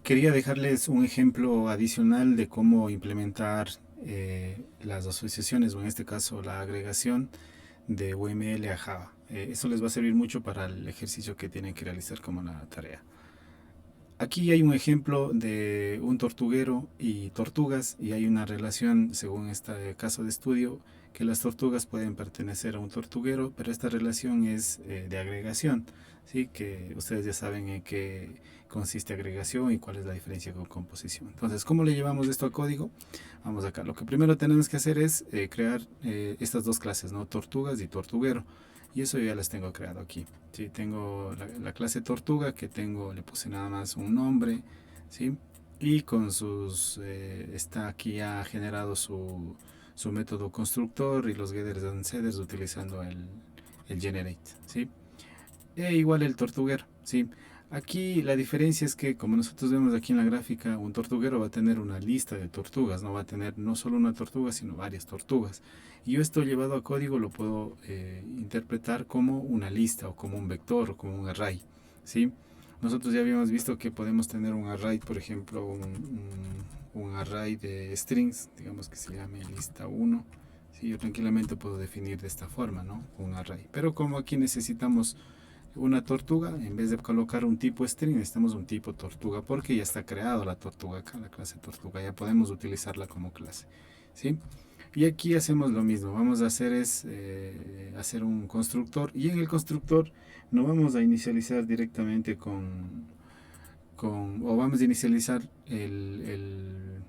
Quería dejarles un ejemplo adicional de cómo implementar las asociaciones, o en este caso la agregación de UML a Java. Eso les va a servir mucho para el ejercicio que tienen que realizar como la tarea. Aquí hay un ejemplo de un tortuguero y tortugas, y hay una relación, según este caso de estudio, que las tortugas pueden pertenecer a un tortuguero, pero esta relación es de agregación, ¿sí? Que ustedes ya saben en qué consiste agregación y cuál es la diferencia con composición. Entonces, ¿cómo le llevamos esto a código? Vamos acá. Lo que primero tenemos que hacer es crear estas dos clases, ¿no? Tortugas y tortuguero. Y eso yo ya las tengo creado aquí. ¿Sí? Tengo la clase tortuga que tengo, le puse nada más un nombre, ¿sí? Y con sus, está aquí ya generado su método constructor y los getters and setters utilizando el generate, ¿sí? E igual el tortuguero, ¿sí? Aquí la diferencia es que, como nosotros vemos aquí en la gráfica, un tortuguero va a tener una lista de tortugas, no va a tener no solo una tortuga, sino varias tortugas. Y yo esto llevado a código lo puedo interpretar como una lista, o como un vector, o como un array, ¿sí? Nosotros ya habíamos visto que podemos tener un array, por ejemplo, un array de strings, digamos que se llame lista 1. Sí, yo tranquilamente puedo definir de esta forma, ¿no? Un array. Pero como aquí necesitamos una tortuga, en vez de colocar un tipo string, necesitamos un tipo tortuga, porque ya está creado la tortuga acá, la clase tortuga, ya podemos utilizarla como clase, ¿sí? Y aquí hacemos lo mismo, vamos a hacer es hacer un constructor, y en el constructor no vamos a inicializar directamente o vamos a inicializar el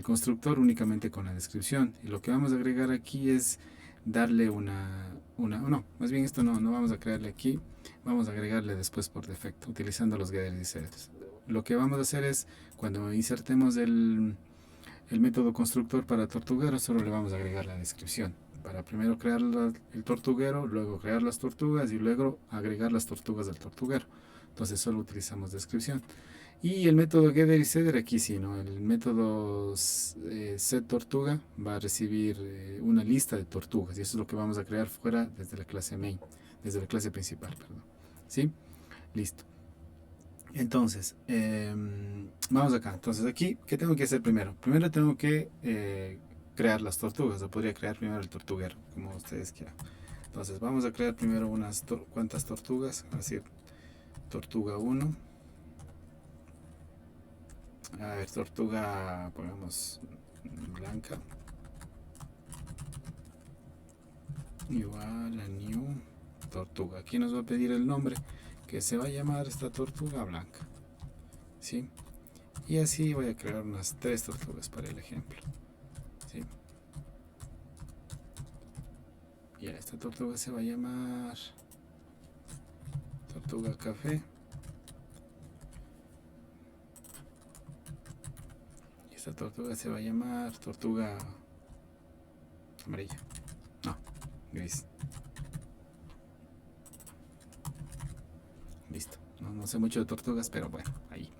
constructor únicamente con la descripción, y lo que vamos a agregar aquí es darle no, más bien esto no vamos a crearle aquí, vamos a agregarle después por defecto, utilizando los getters y setters. Lo que vamos a hacer es, cuando insertemos el método constructor para tortuguero, solo le vamos a agregar la descripción, para primero crear el tortuguero, luego crear las tortugas y luego agregar las tortugas del tortuguero. Entonces solo utilizamos descripción. Y el método getter y setter aquí sí, ¿no? El método set tortuga va a recibir una lista de tortugas, y eso es lo que vamos a crear fuera desde la clase main, desde la clase principal, perdón. ¿Sí? Listo. Entonces, vamos acá. Entonces aquí, ¿qué tengo que hacer primero? Primero tengo que crear las tortugas, o podría crear primero el tortuguero, como ustedes quieran. Entonces vamos a crear primero unas cuantas tortugas, así, tortuga 1. A ver, tortuga, pongamos blanca, igual a new tortuga. Aquí nos va a pedir el nombre, que se va a llamar esta tortuga blanca, ¿sí? Y así voy a crear unas 3 tortugas para el ejemplo, ¿sí? Y esta tortuga se va a llamar tortuga café, y esta tortuga se va a llamar tortuga amarilla, no, gris. Listo. No sé mucho de tortugas, pero bueno, ahí.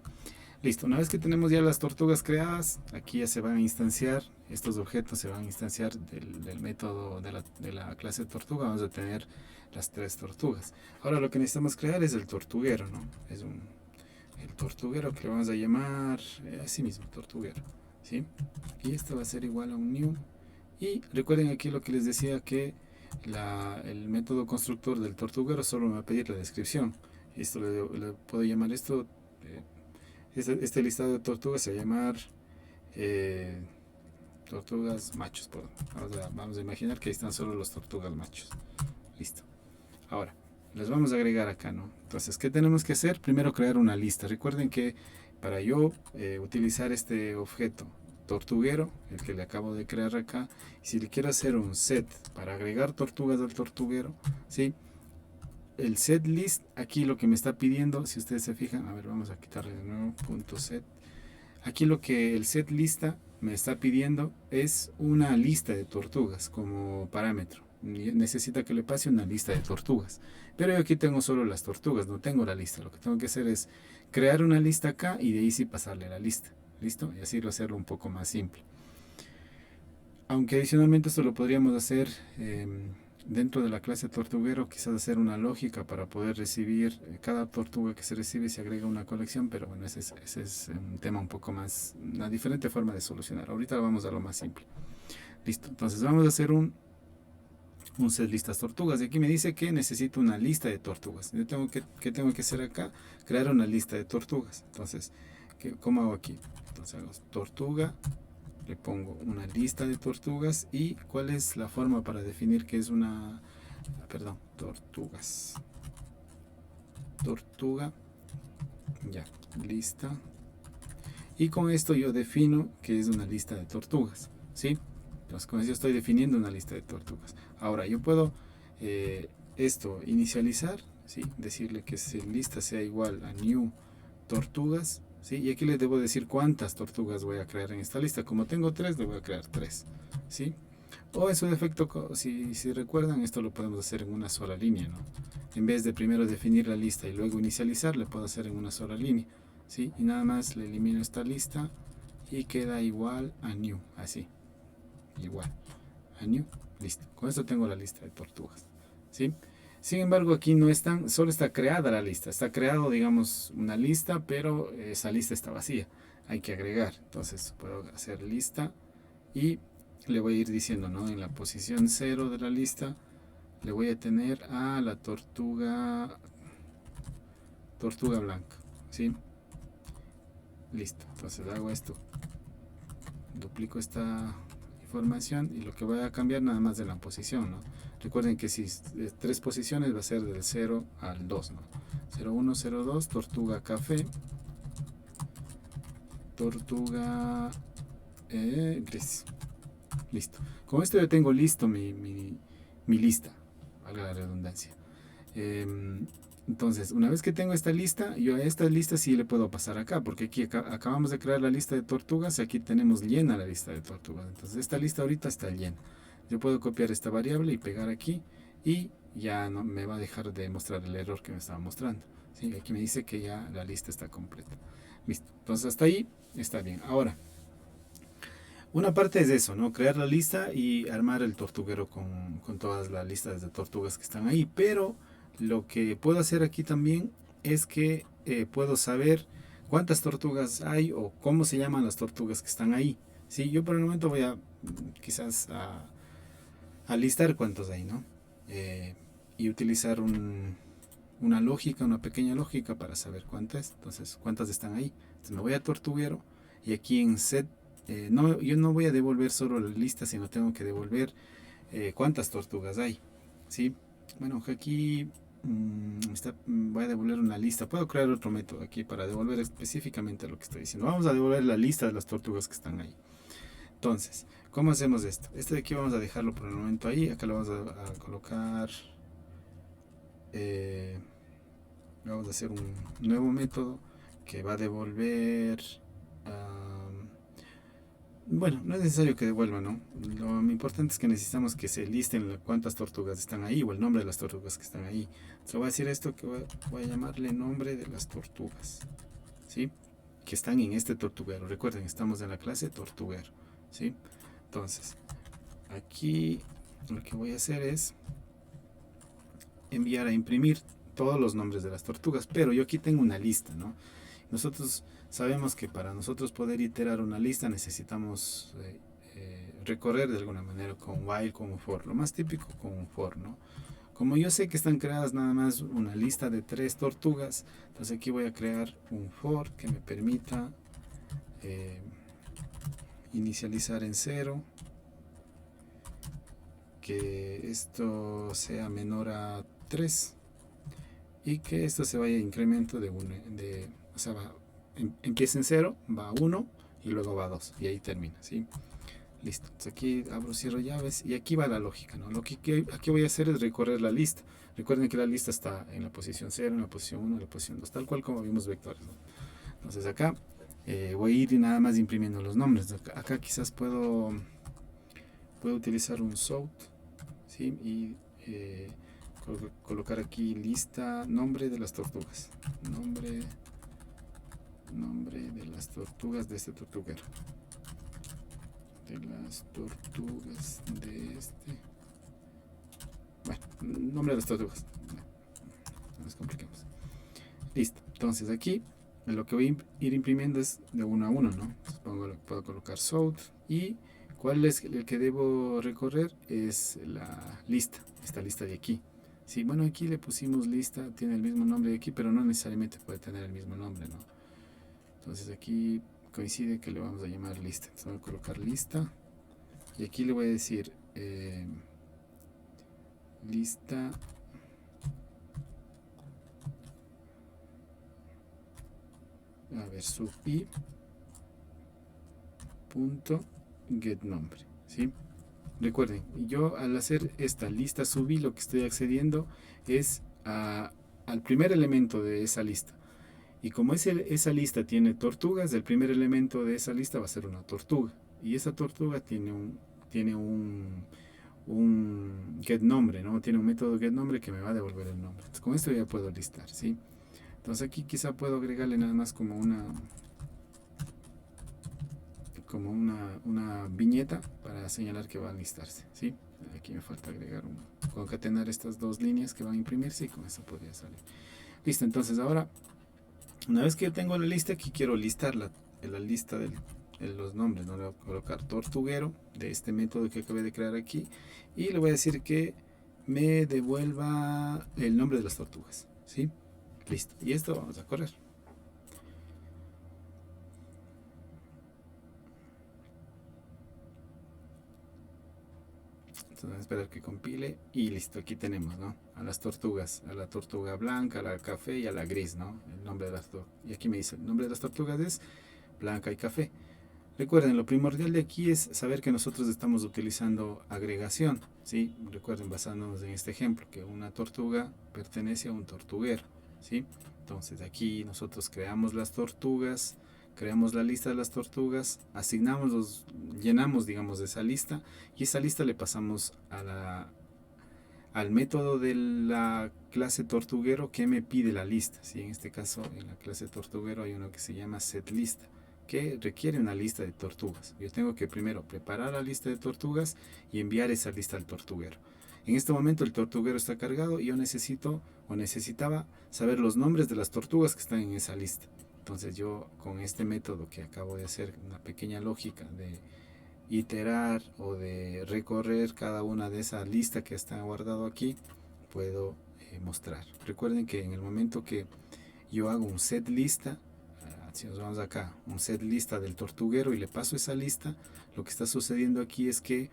Listo, una vez que tenemos ya las tortugas creadas, aquí ya se van a instanciar, estos objetos se van a instanciar del método de la clase tortuga, vamos a tener las 3 tortugas. Ahora lo que necesitamos crear es el tortuguero, ¿no? Es el tortuguero que le vamos a llamar así mismo, tortuguero, ¿sí? Y esto va a ser igual a un new. Y recuerden aquí lo que les decía, que el método constructor del tortuguero solo me va a pedir la descripción. Esto le puedo llamar esto, este listado de tortugas se va a llamar eh, tortugas machos. Vamos a imaginar que ahí están solo los tortugas machos. Listo. Ahora, les vamos a agregar acá, ¿no? Entonces, ¿qué tenemos que hacer? Primero crear una lista. Recuerden que para yo utilizar este objeto tortuguero, el que le acabo de crear acá, si le quiero hacer un set para agregar tortugas al tortuguero, ¿sí? El set list, aquí lo que me está pidiendo, si ustedes se fijan, a ver, vamos a quitarle de nuevo, punto set. Aquí lo que el set lista me está pidiendo es una lista de tortugas como parámetro. Necesita que le pase una lista de tortugas. Pero yo aquí tengo solo las tortugas, no tengo la lista. Lo que tengo que hacer es crear una lista acá, y de ahí sí pasarle la lista. ¿Listo? Y así hacerlo un poco más simple. Aunque adicionalmente esto lo podríamos hacer dentro de la clase tortuguero quizás hacer una lógica para poder recibir cada tortuga que se recibe se agrega una colección, pero bueno, ese es un tema un poco más, una diferente forma de solucionar. Ahorita vamos a lo más simple. Listo, entonces vamos a hacer un set listas tortugas. Y aquí me dice que necesito una lista de tortugas. Yo ¿qué tengo que hacer acá? Crear una lista de tortugas. Entonces, ¿cómo hago aquí? Entonces hago tortuga, le pongo una lista de tortugas. ¿Y cuál es la forma para definir que es una, perdón, tortugas? Tortuga, ya, lista. Y con esto yo defino que es una lista de tortugas, ¿sí? Entonces con eso estoy definiendo una lista de tortugas. Ahora yo puedo esto inicializar, ¿sí? Decirle que lista sea igual a new tortugas, ¿sí? Y aquí le debo decir cuántas tortugas voy a crear en esta lista. Como tengo 3, le voy a crear 3, ¿sí? O en su defecto, si recuerdan, esto lo podemos hacer en una sola línea, ¿no? En vez de primero definir la lista y luego inicializar, le puedo hacer en una sola línea, ¿sí? Y nada más le elimino esta lista y queda igual a new, así, igual a new, listo. Con esto tengo la lista de tortugas, ¿sí? Sin embargo, aquí no están, solo está creada la lista, está creado, digamos, una lista, pero esa lista está vacía, hay que agregar. Entonces puedo hacer lista y le voy a ir diciendo, ¿no? En la posición 0 de la lista le voy a tener a la tortuga blanca, ¿sí? Listo, entonces hago esto, duplico esta información y lo que voy a cambiar nada más de la posición, ¿no? Recuerden que si es 3 posiciones va a ser del 0 al 2, ¿no? 0, 1, 0, 2, tortuga café, tortuga gris. Listo. Con esto yo tengo listo mi lista, valga la redundancia. Entonces, una vez que tengo esta lista, yo a esta lista sí le puedo pasar acá, porque aquí acabamos de crear la lista de tortugas y aquí tenemos llena la lista de tortugas. Entonces, esta lista ahorita está llena. Yo puedo copiar esta variable y pegar aquí y ya no me va a dejar de mostrar el error que me estaba mostrando. ¿Sí? Aquí me dice que ya la lista está completa. Listo. Entonces, hasta ahí está bien. Ahora, una parte es eso, ¿no? Crear la lista y armar el tortuguero con todas las listas de tortugas que están ahí. Pero lo que puedo hacer aquí también es que puedo saber cuántas tortugas hay o cómo se llaman las tortugas que están ahí. Sí, yo por el momento voy a quizás a listar cuántos hay, ¿no? Y utilizar una lógica, una pequeña lógica para saber cuántas. Entonces, cuántas están ahí. Entonces me voy a tortuguero y aquí en set no, yo no voy a devolver solo la lista, sino tengo que devolver cuántas tortugas hay, ¿sí? Bueno, aquí voy a devolver una lista. Puedo crear otro método aquí para devolver específicamente lo que estoy diciendo. Vamos a devolver la lista de las tortugas que están ahí. Entonces, ¿cómo hacemos esto? Este de aquí vamos a dejarlo por el momento ahí. Acá lo vamos a colocar. Vamos a hacer un nuevo método que va a devolver. Bueno, no es necesario que devuelva, ¿no? Lo importante es que necesitamos que se listen cuántas tortugas están ahí o el nombre de las tortugas que están ahí. Entonces voy a decir esto que voy a llamarle nombre de las tortugas, ¿sí? Que están en este tortuguero. Recuerden, estamos en la clase tortuguero, ¿sí? Entonces, aquí lo que voy a hacer es enviar a imprimir todos los nombres de las tortugas, pero yo aquí tengo una lista, ¿no? Nosotros sabemos que para nosotros poder iterar una lista necesitamos recorrer de alguna manera con while, con un for, lo más típico con un for, ¿no? Como yo sé que están creadas nada más una lista de 3 tortugas, entonces aquí voy a crear un for que me permita inicializar en 0, que esto sea menor a 3 y que esto se vaya a incremento de 1, o sea, empieza en 0, va a 1 y luego va a 2 y ahí termina, ¿sí? Listo, entonces aquí abro, cierro llaves y aquí va la lógica, ¿no? Lo que aquí voy a hacer es recorrer la lista. Recuerden que la lista está en la posición 0, en la posición 1, en la posición 2, tal cual como vimos vectores, ¿no? Entonces acá voy a ir nada más imprimiendo los nombres. Acá quizás puedo utilizar un sort, ¿sí? Y colocar aquí lista, nombre de las tortugas, nombre de las tortugas de este tortuguero, de las tortugas de este nombre de las tortugas. No nos compliquemos. Listo. Entonces aquí lo que voy a ir imprimiendo es de uno a uno, ¿no? Entonces puedo colocar sort y cuál es el que debo recorrer es la lista, esta lista de aquí. Sí, bueno, aquí le pusimos lista, tiene el mismo nombre de aquí, pero no necesariamente puede tener el mismo nombre, ¿no? Entonces aquí coincide que le vamos a llamar lista. Entonces voy a colocar lista y aquí le voy a decir lista a ver sub i punto get nombre, ¿sí? Recuerden, yo al hacer esta lista sub i lo que estoy accediendo es al primer elemento de esa lista. Y como esa lista tiene tortugas, el primer elemento de esa lista va a ser una tortuga. Y esa tortuga tiene un getNombre, ¿no? Tiene un método getNombre que me va a devolver el nombre. Entonces, con esto ya puedo listar, ¿sí? Entonces aquí quizá puedo agregarle nada más como una viñeta para señalar que va a listarse, ¿sí? Aquí me falta agregar concatenar estas dos líneas que van a imprimirse y con eso podría salir. Listo, entonces ahora una vez que yo tengo la lista, aquí quiero listar la lista de los nombres, ¿no? Le voy a colocar tortuguero de este método que acabé de crear aquí y le voy a decir que me devuelva el nombre de las tortugas, ¿sí? Listo, y esto vamos a correr. Entonces vamos a esperar que compile y listo, aquí tenemos, ¿no? A las tortugas, a la tortuga blanca, a la café y a la gris, ¿no? El nombre de las tortugas. Y aquí me dice, el nombre de las tortugas es blanca y café. Recuerden, lo primordial de aquí es saber que nosotros estamos utilizando agregación, ¿sí? Recuerden, basándonos en este ejemplo, que una tortuga pertenece a un tortuguero, ¿sí? Entonces aquí nosotros creamos las tortugas, creamos la lista de las tortugas, llenamos, digamos, de esa lista y esa lista le pasamos al método de la clase tortuguero que me pide la lista, ¿sí? En este caso, en la clase tortuguero hay uno que se llama setLista, que requiere una lista de tortugas. Yo tengo que primero preparar la lista de tortugas y enviar esa lista al tortuguero. En este momento el tortuguero está cargado y yo necesitaba saber los nombres de las tortugas que están en esa lista. Entonces yo con este método que acabo de hacer, una pequeña lógica de iterar o de recorrer cada una de esa lista que está guardado aquí, puedo mostrar. Recuerden que en el momento que yo hago un set lista, si nos vamos acá, un set lista del tortuguero y le paso esa lista, lo que está sucediendo aquí es que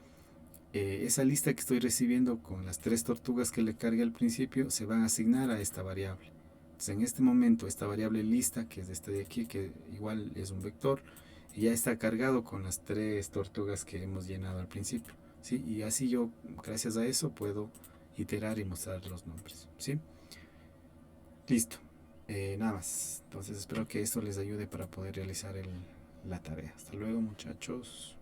esa lista que estoy recibiendo con las 3 tortugas que le cargué al principio se van a asignar a esta variable. Entonces en este momento esta variable lista, que es esta de aquí, que igual es un vector, ya está cargado con las 3 tortugas que hemos llenado al principio, ¿sí? Y así yo, gracias a eso, puedo iterar y mostrar los nombres, ¿sí? Listo. Nada más. Entonces espero que esto les ayude para poder realizar la tarea. Hasta luego, muchachos.